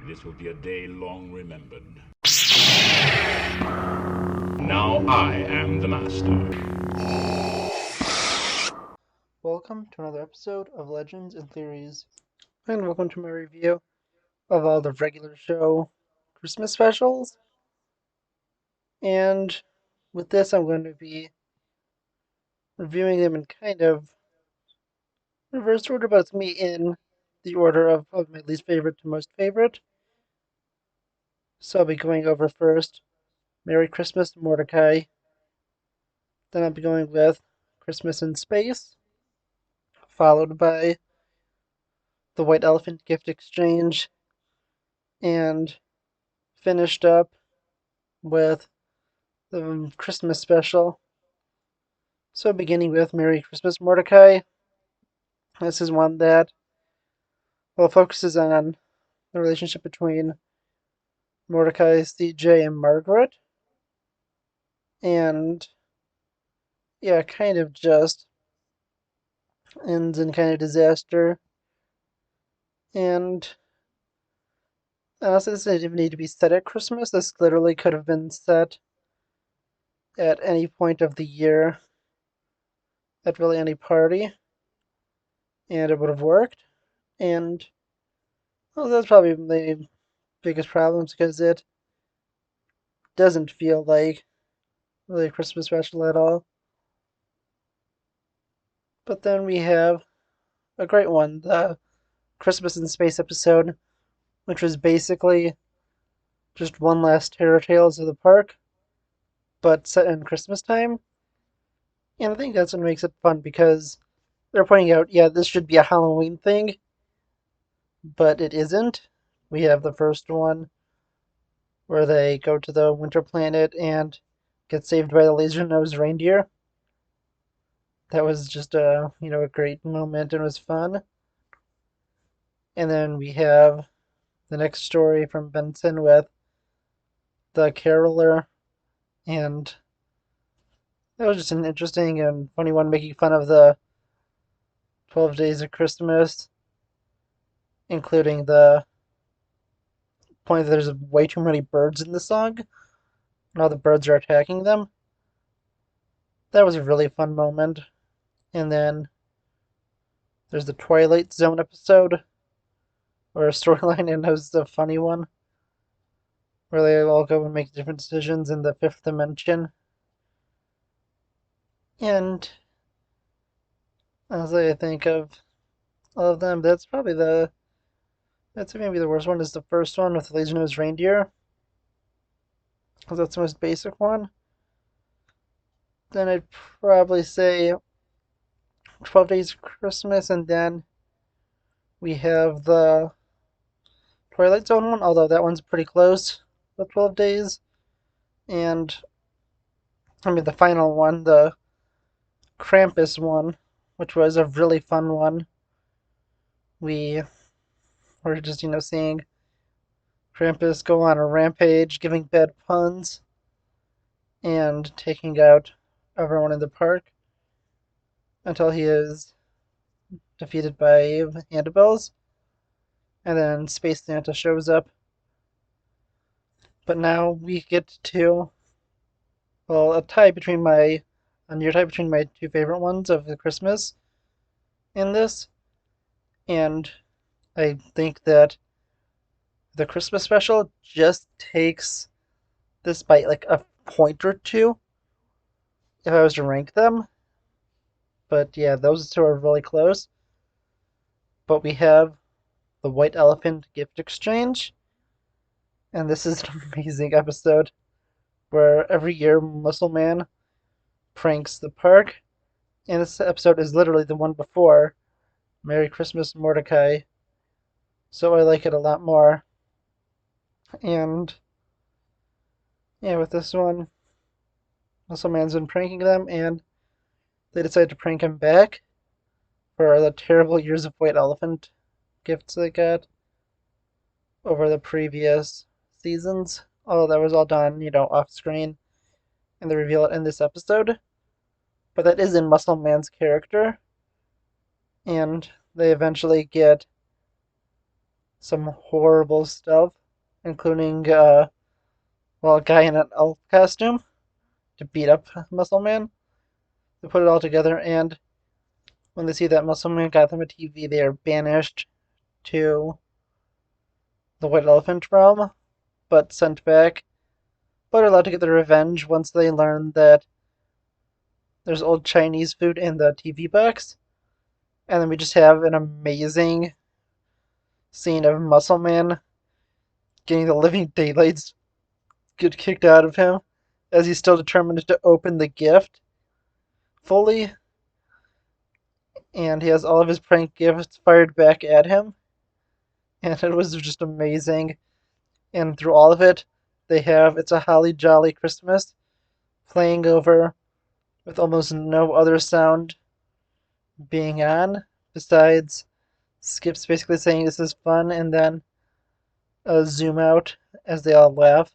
This will be a day long remembered. Now I am the master. Welcome to another episode of Legends and Theories, and welcome to my review of all the regular show Christmas specials. And with this, I'm going to be reviewing them in kind of reverse order, but it's me in the order of my least favorite to most favorite. So I'll be going over first Merry Christmas, Mordecai. Then I'll be going with Christmas in Space, followed by the White Elephant Gift Exchange, and finished up with the Christmas special. So, beginning with Merry Christmas, Mordecai. This is one that focuses on the relationship between Mordecai, CJ, and Margaret. And, yeah, kind of just ends in kind of disaster. And honestly, this didn't even need to be set at Christmas. This literally could have been set at any point of the year, at really any party, and it would have worked. And well, that's probably the biggest problem because it doesn't feel like really a Christmas special at all. But then we have a great one, the Christmas in Space episode, which was basically just one last Terror Tales of the Park, but set in Christmas time. And I think that's what makes it fun because they're pointing out, yeah, this should be a Halloween thing, but it isn't. We have the first one where they go to the winter planet and get saved by the laser-nosed reindeer. That was just a great moment and was fun. And then we have the next story from Benson with the Caroler, and that was just an interesting and funny one, making fun of the 12 Days of Christmas, including the point that there's way too many birds in the song, and all the birds are attacking them. That was a really fun moment. And then there's the Twilight Zone episode, or a storyline, and that was the funny one, where they all go and make different decisions in the fifth dimension. And as I think of all of them, that's maybe the worst one is the first one with the laser-nosed reindeer, because that's the most basic one. Then I'd probably say 12 Days of Christmas, and then we have the Twilight Zone one, although that one's pretty close, the 12 Days. And, I mean, the final one, the Krampus one, which was a really fun one. We were just, seeing Krampus go on a rampage, giving bad puns, and taking out everyone in the park until he is defeated by Annabelle's. And then Space Santa shows up. But now we get to, well, a near tie between my two favorite ones of the Christmas in this. And I think that the Christmas special just takes this by like a point or two if I was to rank them. But yeah, those two are really close. But we have the White Elephant Gift Exchange, and this is an amazing episode where every year Muscle Man pranks the park, and this episode is literally the one before Merry Christmas, Mordecai, so I like it a lot more. And yeah, with this one, Muscle Man's been pranking them, and they decide to prank him back for the terrible years of White Elephant gifts they got over the previous seasons. Although that was all done, off screen, and they reveal it in this episode. But that is in Muscle Man's character, and they eventually get some horrible stuff, including a guy in an elf costume to beat up Muscle Man. They put it all together, and when they see that Muscle Man got them a TV, they are banished to the White Elephant realm, but sent back, but are allowed to get their revenge once they learn that there's old Chinese food in the TV box. And then we just have an amazing scene of Muscle Man getting the living daylights get kicked out of him as he's still determined to open the gift fully. And he has all of his prank gifts fired back at him. And it was just amazing. And through all of it, they have It's a Holly Jolly Christmas playing over with almost no other sound being on besides Skip's basically saying this is fun and then a zoom out as they all laugh.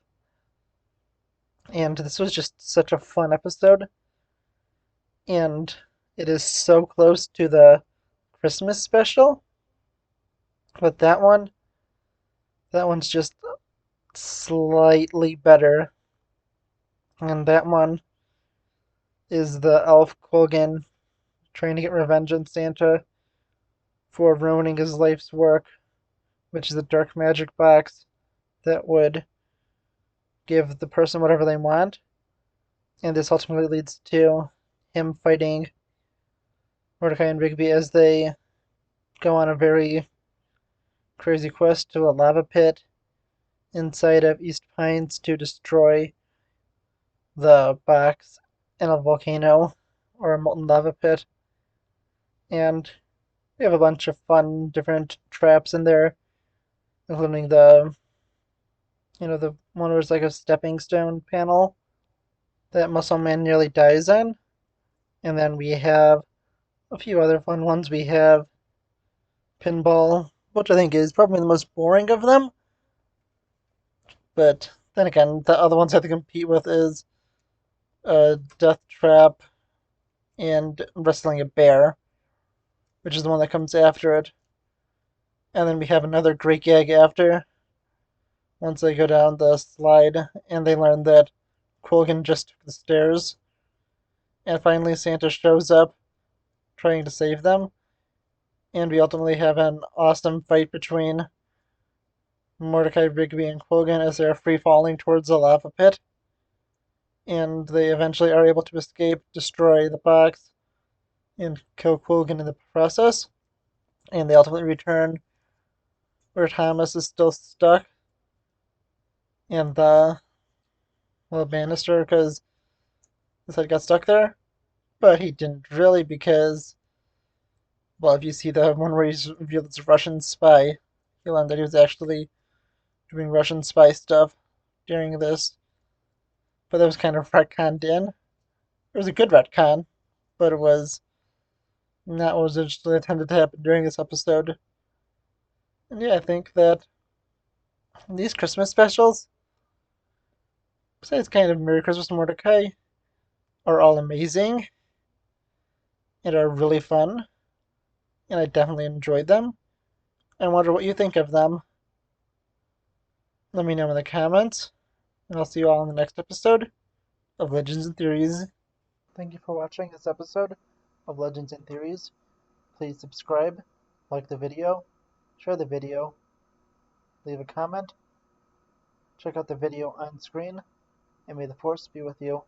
And this was just such a fun episode. And it is so close to the Christmas special. But that one's just slightly better. And that one is the elf Colgan trying to get revenge on Santa for ruining his life's work, which is a dark magic box that would give the person whatever they want. And this ultimately leads to him fighting Mordecai and Rigby as they go on a very crazy quest to a lava pit inside of East Pines to destroy the box in a volcano or a molten lava pit. And we have a bunch of fun different traps in there, including the one where it's like a stepping stone panel that Muscle Man nearly dies in. And then we have a few other fun ones. We have pinball, which I think is probably the most boring of them. But then again, the other ones I have to compete with is Death Trap and Wrestling a Bear, which is the one that comes after it. And then we have another great gag after, once they go down the slide and they learn that Quilligan just took the stairs. And finally Santa shows up trying to save them. And we ultimately have an awesome fight between Mordecai, Rigby, and Quilligan as they are free falling towards the lava pit. And they eventually are able to escape, destroy the box, and kill Quilligan in the process. And they ultimately return where Thomas is still stuck in the banister because his head got stuck there. But he didn't really because, well, if you see the one where he's revealed as a Russian spy, you learn that he was actually doing Russian spy stuff during this. But that was kind of retconned in. It was a good retcon, but it was not what was originally intended to happen during this episode. And yeah, I think that these Christmas specials, besides kind of Merry Christmas Mordecai, are all amazing and are really fun. And I definitely enjoyed them. I wonder what you think of them. Let me know in the comments. And I'll see you all in the next episode of Legends and Theories. Thank you for watching this episode of Legends and Theories. Please subscribe, like the video, share the video, leave a comment, check out the video on screen, and may the Force be with you.